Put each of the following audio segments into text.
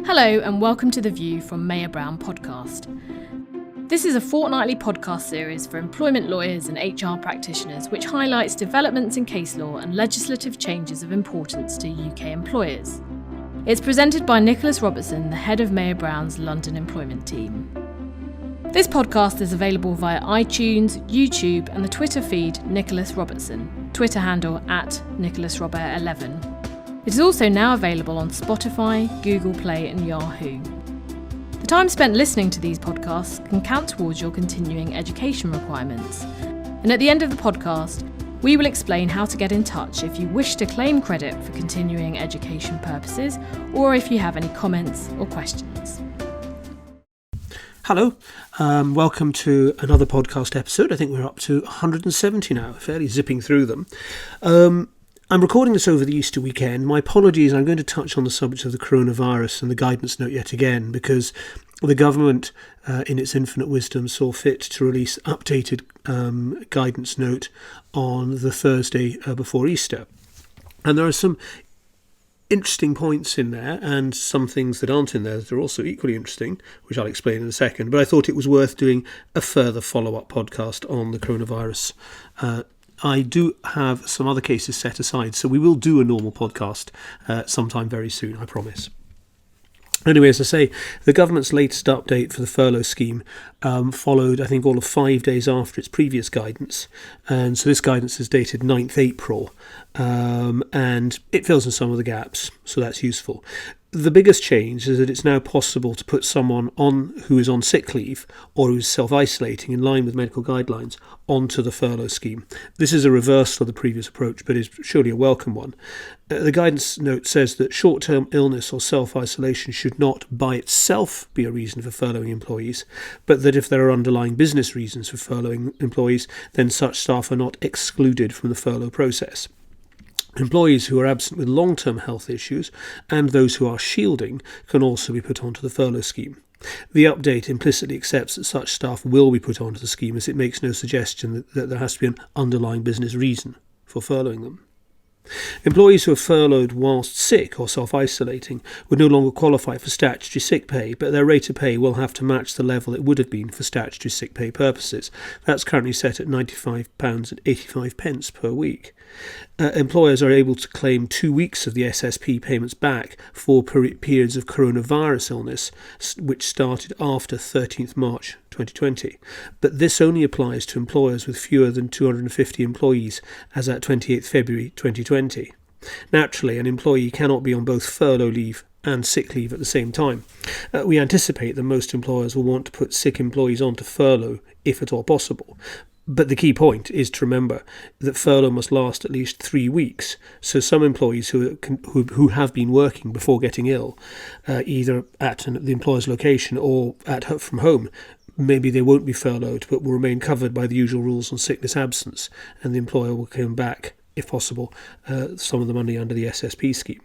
Hello and welcome to The View from Mayer Brown podcast. This is a fortnightly podcast series for employment lawyers and HR practitioners which highlights developments in case law and legislative changes of importance to UK employers. It's presented by Nicholas Robertson, the head of Mayer Brown's London employment team. This podcast is available via iTunes, YouTube and the Twitter feed Nicholas Robertson, Twitter handle @NicholasRobert11. It is also now available on Spotify, Google Play and Yahoo. The time spent listening to these podcasts can count towards your continuing education requirements. And at the end of the podcast, we will explain how to get in touch if you wish to claim credit for continuing education purposes or if you have any comments or questions. Hello, welcome to another podcast episode. I think we're up to 170 now, fairly zipping through them. I'm recording this over the Easter weekend. My apologies, I'm going to touch on the subject of the coronavirus and the guidance note yet again because the government, in its infinite wisdom, saw fit to release updated guidance note on the Thursday before Easter. And there are some interesting points in there and some things that aren't in there that are also equally interesting, which I'll explain in a second. But I thought it was worth doing a further follow-up podcast on the coronavirus. I do have some other cases set aside, so we will do a normal podcast sometime very soon, I promise. Anyway, as I say, the government's latest update for the furlough scheme followed, I think, all of 5 days after its previous guidance. And so this guidance is dated 9th April, and it fills in some of the gaps, so that's useful. The biggest change is that it's now possible to put someone on who is on sick leave or who's self-isolating in line with medical guidelines onto the furlough scheme. This is a reversal of the previous approach, but is surely a welcome one. The guidance note says that short-term illness or self-isolation should not by itself be a reason for furloughing employees, but that if there are underlying business reasons for furloughing employees, then such staff are not excluded from the furlough process. Employees who are absent with long-term health issues and those who are shielding can also be put onto the furlough scheme. The update implicitly accepts that such staff will be put onto the scheme, as it makes no suggestion that there has to be an underlying business reason for furloughing them. Employees who are furloughed whilst sick or self-isolating would no longer qualify for statutory sick pay, but their rate of pay will have to match the level it would have been for statutory sick pay purposes. That's currently set at £95.85 per week. Employers are able to claim 2 weeks of the SSP payments back for periods of coronavirus illness, which started after 13th March 2020. But this only applies to employers with fewer than 250 employees as at 28th February 2020. Naturally, an employee cannot be on both furlough leave and sick leave at the same time. We anticipate that most employers will want to put sick employees onto furlough if at all possible. But the key point is to remember that furlough must last at least 3 weeks. So some employees who have been working before getting ill, either at the employer's location or from home, maybe they won't be furloughed but will remain covered by the usual rules on sickness absence, and the employer will claim back, if possible, some of the money under the SSP scheme.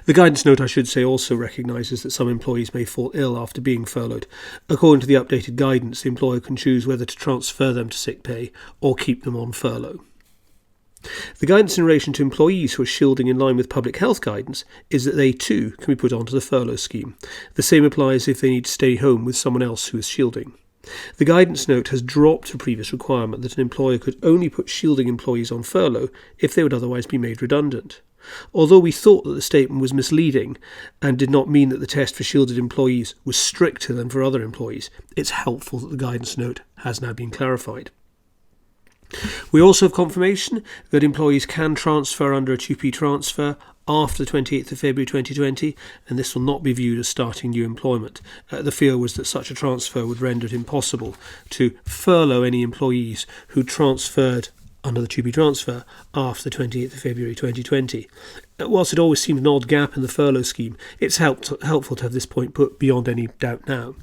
The guidance note, I should say, also recognises that some employees may fall ill after being furloughed. According to the updated guidance, the employer can choose whether to transfer them to sick pay or keep them on furlough. The guidance in relation to employees who are shielding in line with public health guidance is that they too can be put onto the furlough scheme. The same applies if they need to stay home with someone else who is shielding. The guidance note has dropped a previous requirement that an employer could only put shielding employees on furlough if they would otherwise be made redundant. Although we thought that the statement was misleading and did not mean that the test for shielded employees was stricter than for other employees, it's helpful that the guidance note has now been clarified. We also have confirmation that employees can transfer under a 2P transfer after the 28th of February 2020, and this will not be viewed as starting new employment. The fear was that such a transfer would render it impossible to furlough any employees who transferred under the 2P transfer after the 28th of February 2020. Whilst it always seemed an odd gap in the furlough scheme, it's helpful to have this point put beyond any doubt now.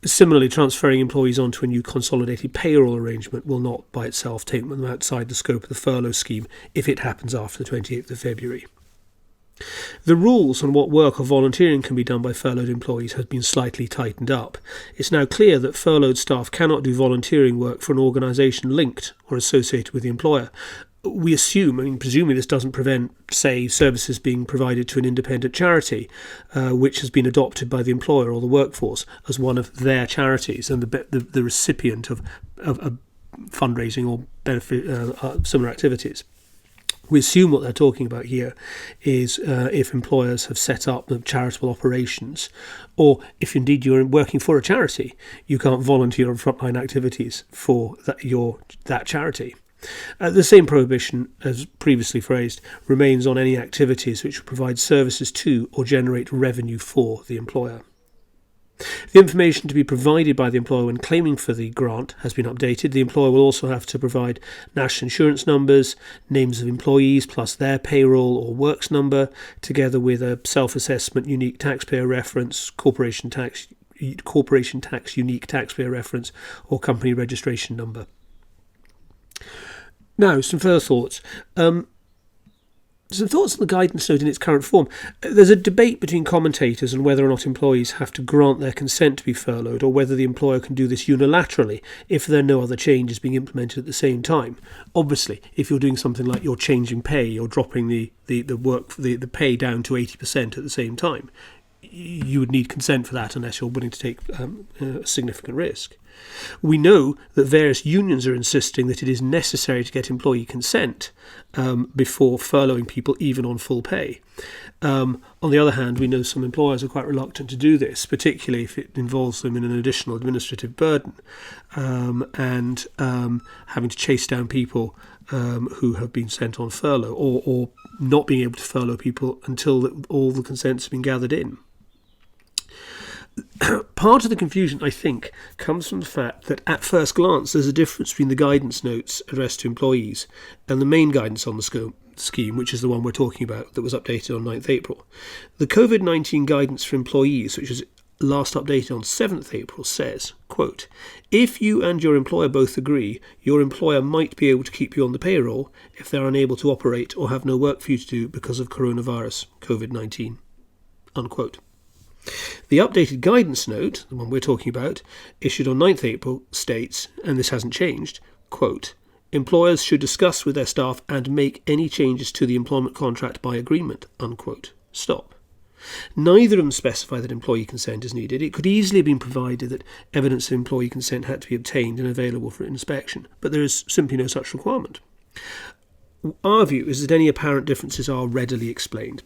Similarly, transferring employees onto a new consolidated payroll arrangement will not by itself take them outside the scope of the furlough scheme if it happens after the 28th of February. The rules on what work or volunteering can be done by furloughed employees has been slightly tightened up. It's now clear that furloughed staff cannot do volunteering work for an organisation linked or associated with the employer. we assume, presumably this doesn't prevent, say, services being provided to an independent charity, which has been adopted by the employer or the workforce as one of their charities and the recipient of fundraising or benefit similar activities. We assume what they're talking about here is if employers have set up charitable operations, or if indeed you're working for a charity, you can't volunteer on frontline activities for that charity. The same prohibition, as previously phrased, remains on any activities which provide services to or generate revenue for the employer. The information to be provided by the employer when claiming for the grant has been updated. The employer will also have to provide national insurance numbers, names of employees plus their payroll or works number, together with a self-assessment unique taxpayer reference, corporation tax unique taxpayer reference, or company registration number. Now, some further thoughts. Some thoughts on the guidance note in its current form. There's a debate between commentators on whether or not employees have to grant their consent to be furloughed, or whether the employer can do this unilaterally if there are no other changes being implemented at the same time. Obviously, if you're doing something like you're changing pay, you're dropping the pay down to 80% at the same time, you would need consent for that unless you're willing to take a significant risk. We know that various unions are insisting that it is necessary to get employee consent before furloughing people, even on full pay. On the other hand, we know some employers are quite reluctant to do this, particularly if it involves them in an additional administrative burden and having to chase down people who have been sent on furlough, or not being able to furlough people until all the consents have been gathered in. Part of the confusion, I think, comes from the fact that at first glance there's a difference between the guidance notes addressed to employees and the main guidance on the scheme, which is the one we're talking about, that was updated on 9th April. The COVID-19 guidance for employees, which was last updated on 7th April, says, quote, "If you and your employer both agree, your employer might be able to keep you on the payroll if they're unable to operate or have no work for you to do because of coronavirus, COVID-19, unquote. The updated guidance note, the one we're talking about, issued on 9th April, states, and this hasn't changed, quote, "Employers should discuss with their staff and make any changes to the employment contract by agreement," unquote. Stop. Neither of them specify that employee consent is needed. It could easily have been provided that evidence of employee consent had to be obtained and available for inspection, but there is simply no such requirement. Our view is that any apparent differences are readily explained.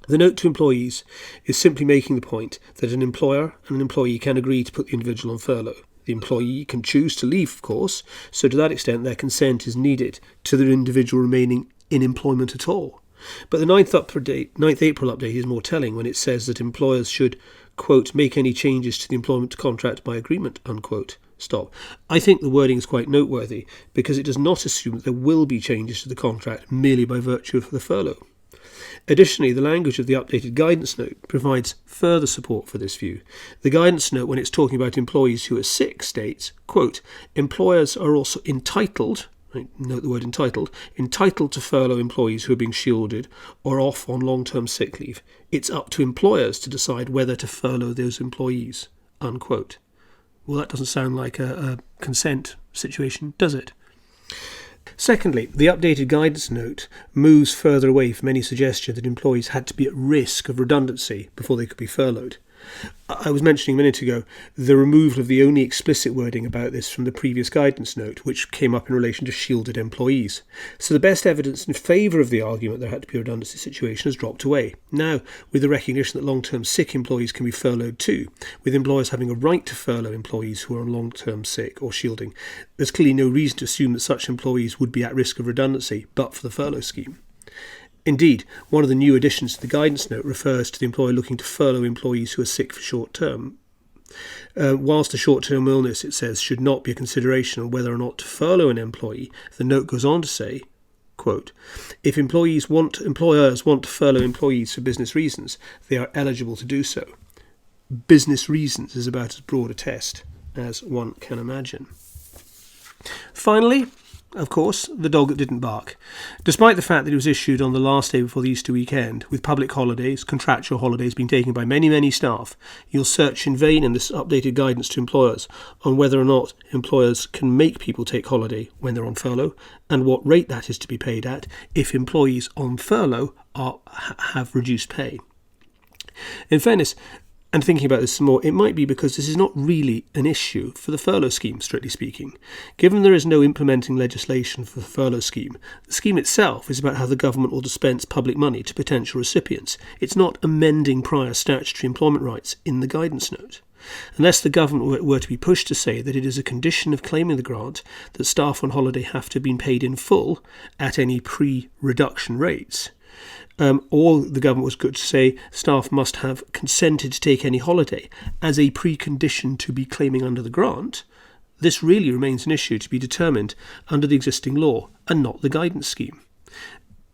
The note to employees is simply making the point that an employer and an employee can agree to put the individual on furlough. The employee can choose to leave, of course, so to that extent their consent is needed to the individual remaining in employment at all. But the 9th April update is more telling when it says that employers should, quote, "make any changes to the employment contract by agreement," unquote. Stop. I think the wording is quite noteworthy because it does not assume that there will be changes to the contract merely by virtue of the furlough. Additionally, the language of the updated guidance note provides further support for this view. The guidance note, when it's talking about employees who are sick, states, quote, "Employers are also entitled," note the word entitled to furlough employees who are being shielded or off on long-term sick leave. It's up to employers to decide whether to furlough those employees, unquote. Well, that doesn't sound like a consent situation, does it? Secondly, the updated guidance note moves further away from any suggestion that employees had to be at risk of redundancy before they could be furloughed. I was mentioning a minute ago the removal of the only explicit wording about this from the previous guidance note, which came up in relation to shielded employees. So the best evidence in favour of the argument there had to be a redundancy situation has dropped away. Now, with the recognition that long-term sick employees can be furloughed too, with employers having a right to furlough employees who are on long-term sick or shielding, there's clearly no reason to assume that such employees would be at risk of redundancy but for the furlough scheme. Indeed, one of the new additions to the guidance note refers to the employer looking to furlough employees who are sick for short term. Whilst a short-term illness, it says, should not be a consideration on whether or not to furlough an employee, the note goes on to say, quote, "If employers want to furlough employees for business reasons, they are eligible to do so." Business reasons is about as broad a test as one can imagine. Finally, of course, the dog that didn't bark. Despite the fact that it was issued on the last day before the Easter weekend, with public holidays, contractual holidays being taken by many, many staff, you'll search in vain in this updated guidance to employers on whether or not employers can make people take holiday when they're on furlough, and what rate that is to be paid at if employees on furlough have reduced pay. In fairness, and thinking about this some more, it might be because this is not really an issue for the furlough scheme, strictly speaking. Given there is no implementing legislation for the furlough scheme, the scheme itself is about how the government will dispense public money to potential recipients. It's not amending prior statutory employment rights in the guidance note. Unless the government were to be pushed to say that it is a condition of claiming the grant that staff on holiday have to have been paid in full at any pre-reduction rates, or the government was good to say staff must have consented to take any holiday as a precondition to be claiming under the grant, this really remains an issue to be determined under the existing law and not the guidance scheme.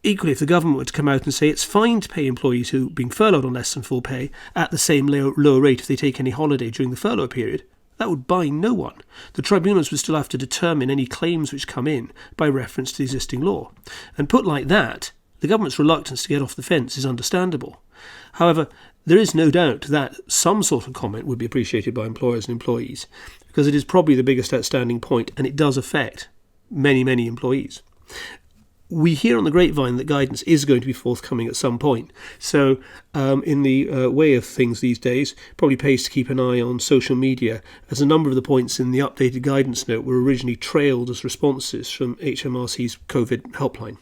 Equally, if the government were to come out and say it's fine to pay employees who are being furloughed on less than full pay at the same lower rate if they take any holiday during the furlough period, that would bind no one. The tribunals would still have to determine any claims which come in by reference to the existing law. And put like that, the government's reluctance to get off the fence is understandable. However, there is no doubt that some sort of comment would be appreciated by employers and employees, because it is probably the biggest outstanding point, and it does affect many, many employees. We hear on the grapevine that guidance is going to be forthcoming at some point. So in the way of things these days, probably pays to keep an eye on social media, as a number of the points in the updated guidance note were originally trailed as responses from HMRC's COVID helpline.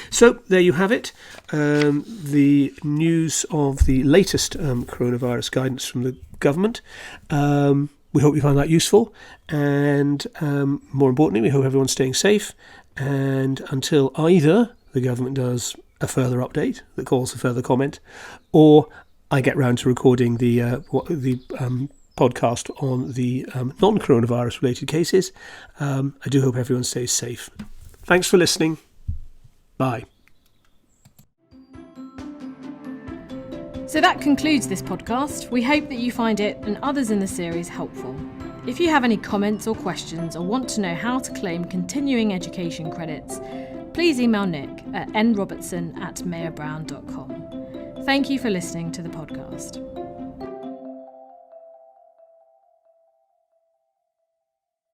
So there you have it, the news of the latest coronavirus guidance from the government. We hope you find that useful, and more importantly, we hope everyone's staying safe. And until either the government does a further update that calls for further comment, or I get round to recording the podcast on the non-coronavirus related cases, I do hope everyone stays safe. Thanks for listening. Bye. So that concludes this podcast. We hope that you find it and others in the series helpful. If you have any comments or questions or want to know how to claim continuing education credits, please email Nick at nrobertson@mayorbrown.com. Thank you for listening to the podcast.